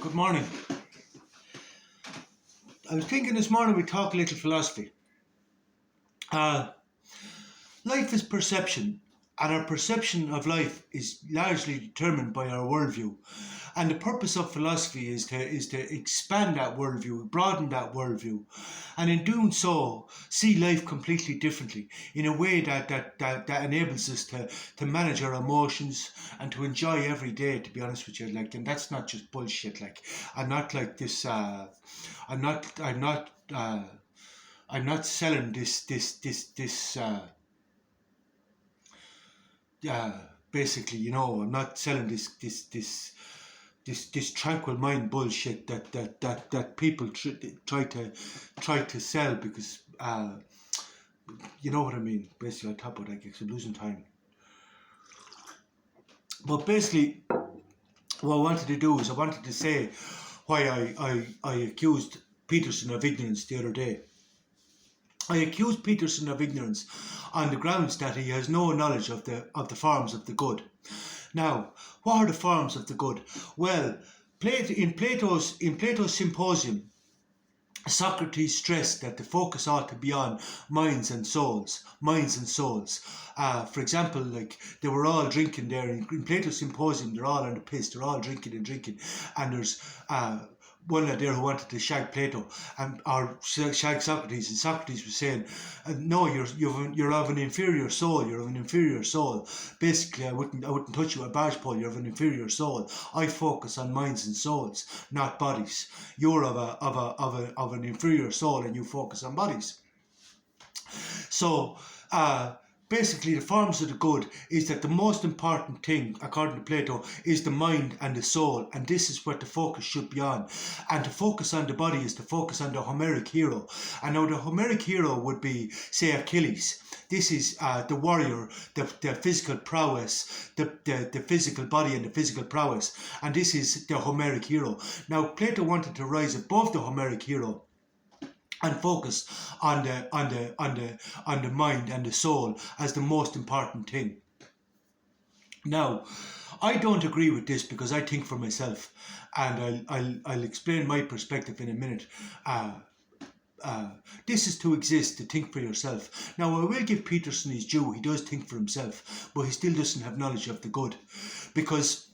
Good morning. I was thinking this morning we'd talk a little philosophy. Uh, Life is perception, and our perception of life is largely determined by our worldview. And the purpose of philosophy is to expand that worldview, broaden that worldview, and in doing so, see life completely differently in a way that enables us to manage our emotions and to enjoy every day. To be honest with you, and that's not just bullshit. I'm not like this. I'm not. I'm not. I'm not selling this. Basically, I'm not selling this tranquil mind bullshit that people try to sell because you know what I mean. Basically, on top of that, I'm losing time. But basically, what I wanted to do is I wanted to say why I accused Peterson of ignorance the other day. I accused Peterson of ignorance on the grounds that he has no knowledge of the forms of the good. Now, what are the forms of the good? Well, in Plato's Symposium, Socrates stressed that the focus ought to be on minds and souls. For example, they were all drinking there in Plato's Symposium. They're all on the piss. They're all drinking, and there's one lad there who wanted to shag Plato or shag Socrates, and Socrates was saying, "No, you're of an inferior soul. You're of an inferior soul. Basically, I wouldn't touch you with a barge pole. You're of an inferior soul. I focus on minds and souls, not bodies. You're of an inferior soul, and you focus on bodies." So, basically, the forms of the good is that the most important thing, according to Plato, is the mind and the soul, and this is what the focus should be on. And to focus on the body is to focus on the Homeric hero. And now the Homeric hero would be, say, Achilles. This is the warrior, the physical prowess, the physical body and the physical prowess, and this is the Homeric hero. Now, Plato wanted to rise above the Homeric hero and focus on the mind and the soul as the most important thing. Now, I don't agree with this because I think for myself, and I'll explain my perspective in a minute. This is to exist, to think for yourself. Now, I will give Peterson his due. He does think for himself, but he still doesn't have knowledge of the good, because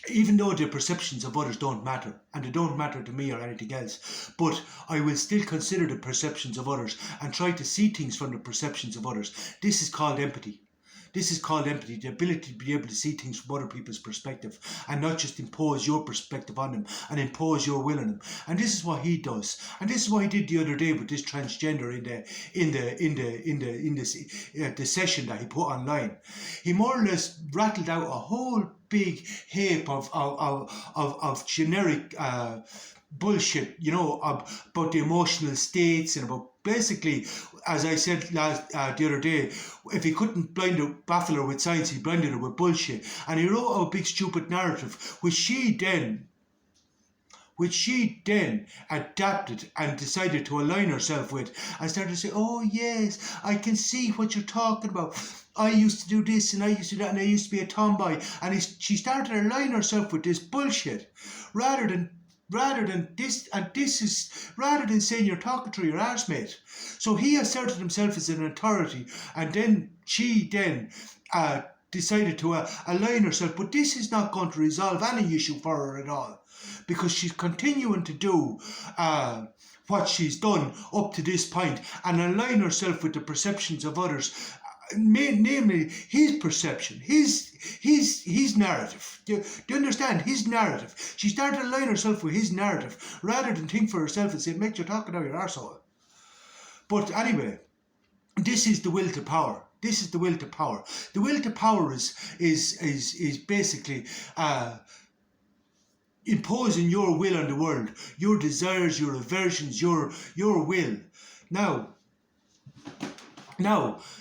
even though the perceptions of others don't matter, and they don't matter to me or anything else, but I will still consider the perceptions of others and try to see things from the perceptions of others. This is called empathy. The ability to be able to see things from other people's perspective and not just impose your perspective on them and impose your will on them. And this is what he does. And this is what he did the other day with this transgender in the session that he put online. He more or less rattled out a whole big heap of generic bullshit, about the emotional states and about basically, as I said the other day, if he couldn't baffle her with science, he blinded her with bullshit. And he wrote a big stupid narrative, which she then adapted and decided to align herself with, and started to say, "Oh yes, I can see what you're talking about. I used to do this and I used to do that and I used to be a tomboy." And she started to align herself with this bullshit rather than saying you're talking to your arsemate. So he asserted himself as an authority, and then she decided to align herself. But this is not going to resolve any issue for her at all, because she's continuing to do what she's done up to this point and align herself with the perceptions of others, namely his perception, his narrative. Do you understand? His narrative. She started to align herself with his narrative rather than think for herself and say, "Mate, you're talking out your arsehole." But anyway, this is the will to power. The will to power. The will to power is basically imposing your will on the world, your desires, your aversions, your will. Now,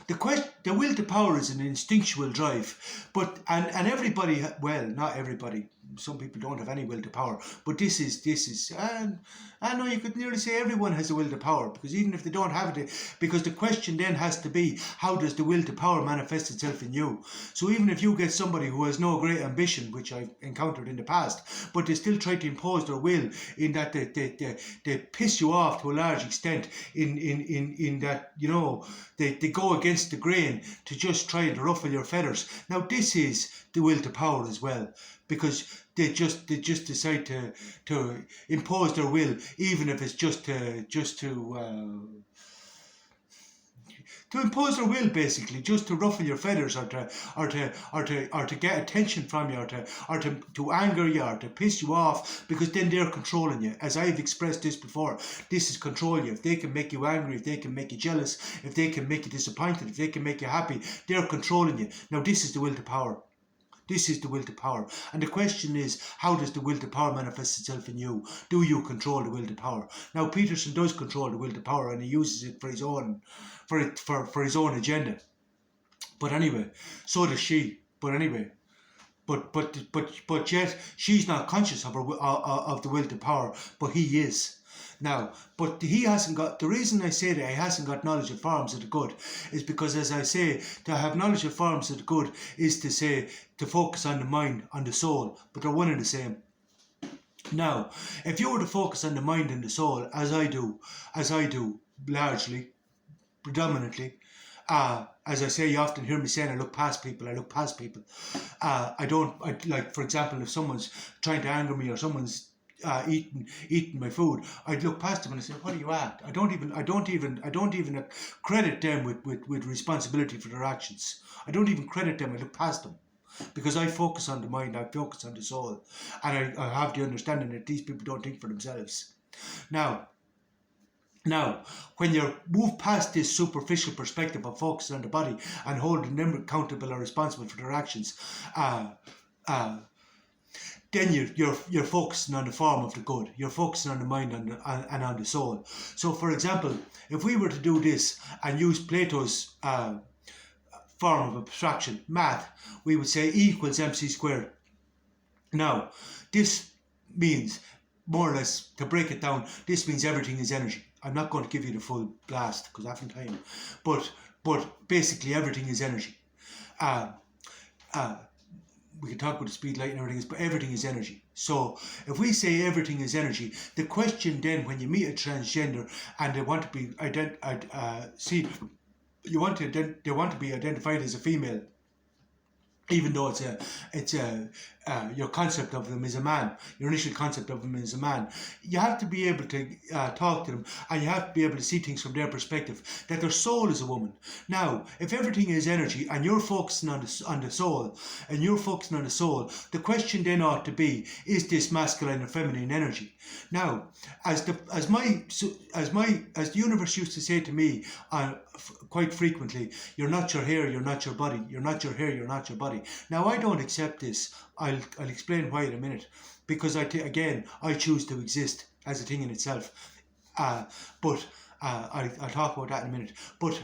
the will to power is an instinctual drive, and everybody, well, not everybody, some people don't have any will to power. But this is, and I know you could nearly say everyone has a will to power, because even if they don't have it, because the question then has to be, how does the will to power manifest itself in you? So even if you get somebody who has no great ambition, which I've encountered in the past, but they still try to impose their will, in that they piss you off to a large extent, in that, you know, they go against the grain to just try and ruffle your feathers. Now this is the will to power as well, because they just decide to impose their will, even if it's just to impose their will, basically, just to ruffle your feathers, or to get attention from you, or to anger you, or to piss you off, because then they're controlling you. As I've expressed this before, this is control you. If they can make you angry, if they can make you jealous, if they can make you disappointed, if they can make you happy, they're controlling you. Now this is the will to power. This is the will to power. And the question is, how does the will to power manifest itself in you? Do you control the will to power? Now Peterson does control the will to power, and he uses it for his own for his own agenda. But anyway, so does she. But anyway, but yet she's not conscious of of the will to power, but he is. Now, but he hasn't got, the reason I say that he hasn't got knowledge of forms of the good is because, as I say, to have knowledge of forms of the good is to say, to focus on the mind, on the soul, but they're one and the same. Now, if you were to focus on the mind and the soul, as I do, largely, predominantly, as I say, you often hear me saying, I look past people. Like, for example, if someone's trying to anger me, or someone's eating my food, I'd look past them and I say, what are you at? I don't even credit them with responsibility for their actions. I don't even credit them. I look past them, because I focus on the mind, I focus on the soul, and I have the understanding that these people don't think for themselves. Now, when you move past this superficial perspective of focusing on the body and holding them accountable or responsible for their actions, then you're focusing on the form of the good. You're focusing on the mind and on the soul. So, for example, if we were to do this and use Plato's form of abstraction, math, we would say E equals mc squared. Now, this means, more or less, to break it down, this means everything is energy. I'm not going to give you the full blast because I haven't time, but basically everything is energy. We can talk about the speed, light and everything, but everything is energy. So if we say everything is energy, the question then, when you meet a transgender and they want to be they want to be identified as a female, even though your concept of them is a man, your initial concept of them is a man, you have to be able to talk to them, and you have to be able to see things from their perspective, that their soul is a woman. Now, if everything is energy and you're focusing on the soul, the question then ought to be, is this masculine or feminine energy? Now, as the universe used to say to me quite frequently, you're not your hair, you're not your body, you're not your hair, you're not your body. Now, I don't accept this. I'll explain why in a minute, because I choose to exist as a thing in itself. But I'll talk about that in a minute. But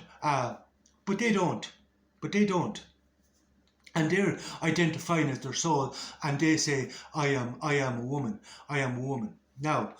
they don't. And they're identifying as their soul, and they say, I am a woman. I am a woman. Now,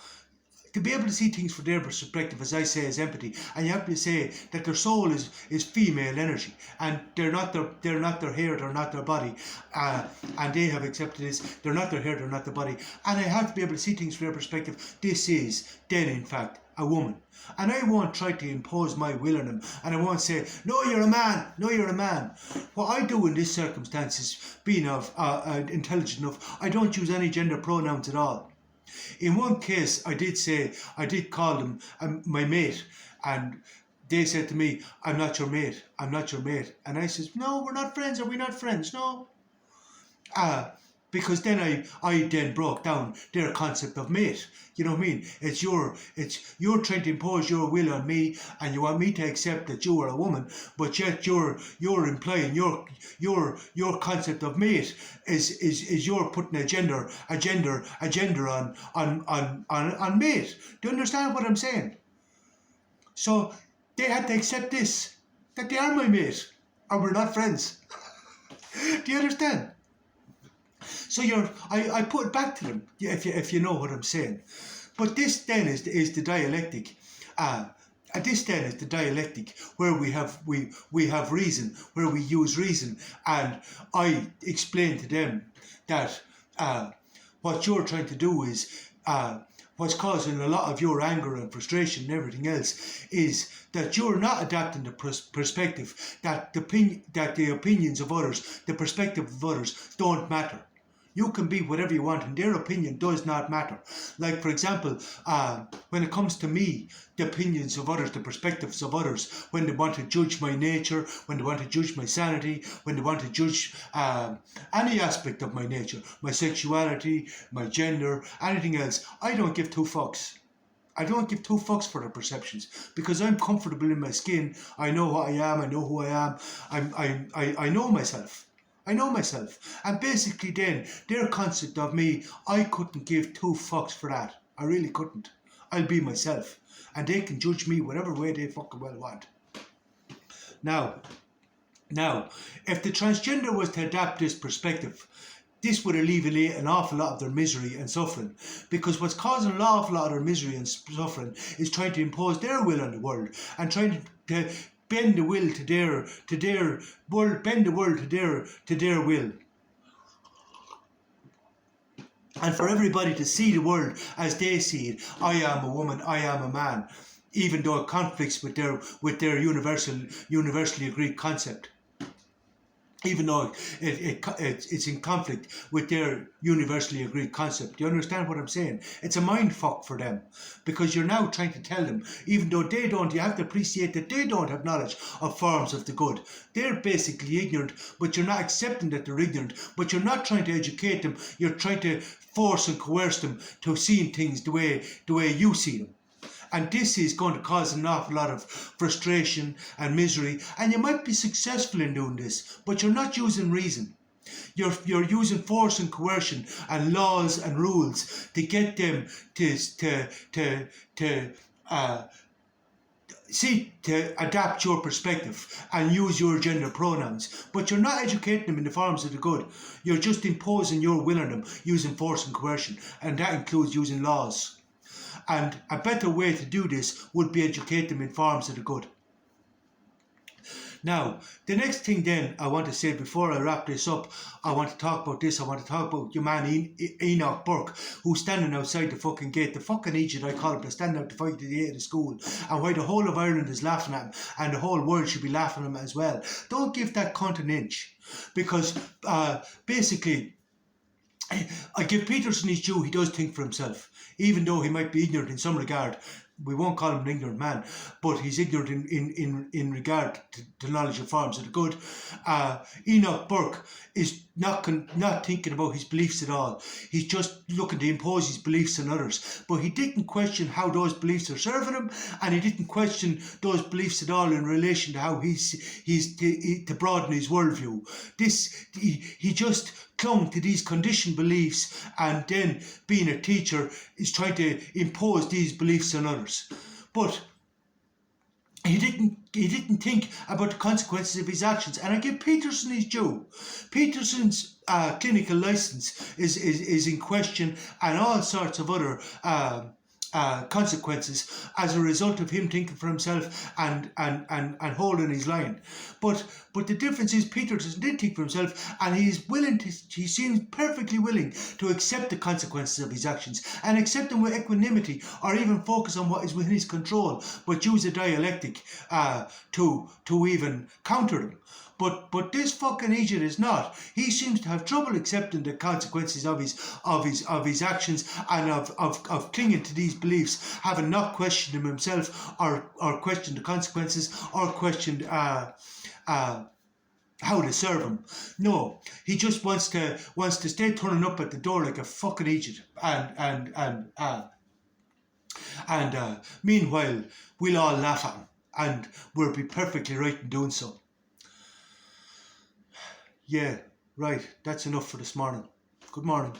to be able to see things from their perspective, as I say, is empathy, and you have to say that their soul is female energy, and they're not their hair, they're not their body, and they have accepted this. They're not their hair, they're not their body, and I have to be able to see things from their perspective. This is then, in fact, a woman. And I won't try to impose my will on them, and I won't say, no, you're a man, no, you're a man. What I do in this circumstance is, being intelligent enough, I don't use any gender pronouns at all. In one case, I did call them my mate, and they said to me, I'm not your mate, and I said, no, we're not friends. Are we not friends? No. Because then I then broke down their concept of mate. You know what I mean? You're trying to impose your will on me, and you want me to accept that you are a woman, but yet you're implying your concept of mate is you're putting a gender on mate. Do you understand what I'm saying? So they had to accept this, that they are my mate, or we're not friends. Do you understand? So I put it back to them, if you know what I'm saying. But this then is the dialectic. This then is the dialectic where we have reason, where we use reason, and I explain to them that what you're trying to do is what's causing a lot of your anger and frustration and everything else is that you're not adapting the perspective, that the opinions of others, the perspective of others don't matter. You can be whatever you want, and their opinion does not matter. Like, for example, when it comes to me, the opinions of others, the perspectives of others, when they want to judge my nature, when they want to judge my sanity, when they want to judge any aspect of my nature, my sexuality, my gender, anything else, I don't give two fucks. I don't give two fucks for their perceptions because I'm comfortable in my skin. I know what I am. I know who I am. I know myself. I know myself. And basically then, their concept of me, I couldn't give two fucks for that. I really couldn't. I'll be myself. And they can judge me whatever way they fucking well want. Now, if the transgender was to adapt this perspective, this would alleviate an awful lot of their misery and suffering. Because what's causing an awful lot of their misery and suffering is trying to impose their will on the world and trying to bend the will to their will, and for everybody to see the world as they see it. I am a woman, I am a man, even though it conflicts with their universally agreed concept. Even though it's in conflict with their universally agreed concept. Do you understand what I'm saying? It's a mind fuck for them. Because you're now trying to tell them, even though they don't, you have to appreciate that they don't have knowledge of forms of the good. They're basically ignorant, but you're not accepting that they're ignorant. But you're not trying to educate them. You're trying to force and coerce them to seeing things the way you see them. And this is going to cause an awful lot of frustration and misery. And you might be successful in doing this, but you're not using reason. You're using force and coercion and laws and rules to get them to adapt your perspective and use your gender pronouns. But you're not educating them in the forms of the good. You're just imposing your will on them using force and coercion. And that includes using laws. And a better way to do this would be educate them in forms of the good. Now, the next thing then I want to say before I wrap this up, I want to talk about this. I want to talk about your man Enoch Burke, who's standing outside the fucking gate, the fucking idiot I call him, that's standing out the fight to the gate of the school, and why the whole of Ireland is laughing at him, and the whole world should be laughing at him as well. Don't give that cunt an inch, because basically, I give Peterson his due. He does think for himself, even though he might be ignorant in some regard. We won't call him an ignorant man, but he's ignorant in regard to knowledge of forms of the good. Enoch Burke is not thinking about his beliefs at all. He's just looking to impose his beliefs on others. But he didn't question how those beliefs are serving him, and he didn't question those beliefs at all in relation to how he's to broaden his worldview. He just clung to these conditioned beliefs, and then being a teacher is trying to impose these beliefs on others. But he didn't think about the consequences of his actions, and I give Peterson his due. Peterson's clinical license is in question, and all sorts of other consequences as a result of him thinking for himself and holding his line. But the difference is Peterson did think for himself, and he seems perfectly willing to accept the consequences of his actions and accept them with equanimity, or even focus on what is within his control, but use a dialectic to even counter them. But this fucking idiot is not. He seems to have trouble accepting the consequences of his actions, and of clinging to these beliefs, having not questioned them himself, or questioned the consequences, or questioned how to serve him. No, he just wants to stay turning up at the door like a fucking idiot, and meanwhile we'll all laugh at him, and we'll be perfectly right in doing so. Yeah, right, that's enough for this morning. Good morning.